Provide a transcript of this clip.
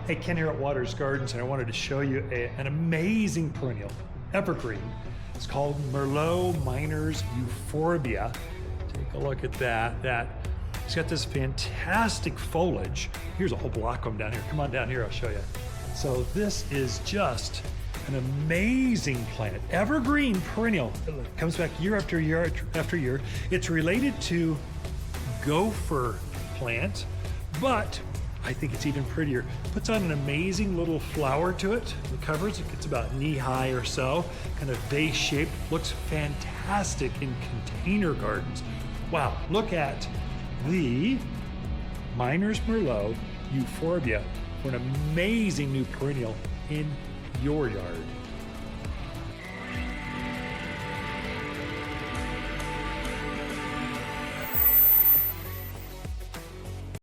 Hey, Ken here at Waters Gardens, and I wanted to show you an amazing perennial, evergreen. It's called Merlot Miner's Euphorbia. Take a look at that. It's got this fantastic foliage. Here's a whole block of them down here. Come on down here, I'll show you. So this is just an amazing plant, evergreen perennial. It comes back year after year after year. It's related to gopher plant, but I think it's even prettier. Puts on an amazing little flower to it. The covers, it gets about knee-high or so, kind of vase shaped. Looks fantastic in container gardens. Wow, look at the Miner's Merlot Euphorbia for an amazing new perennial in your yard.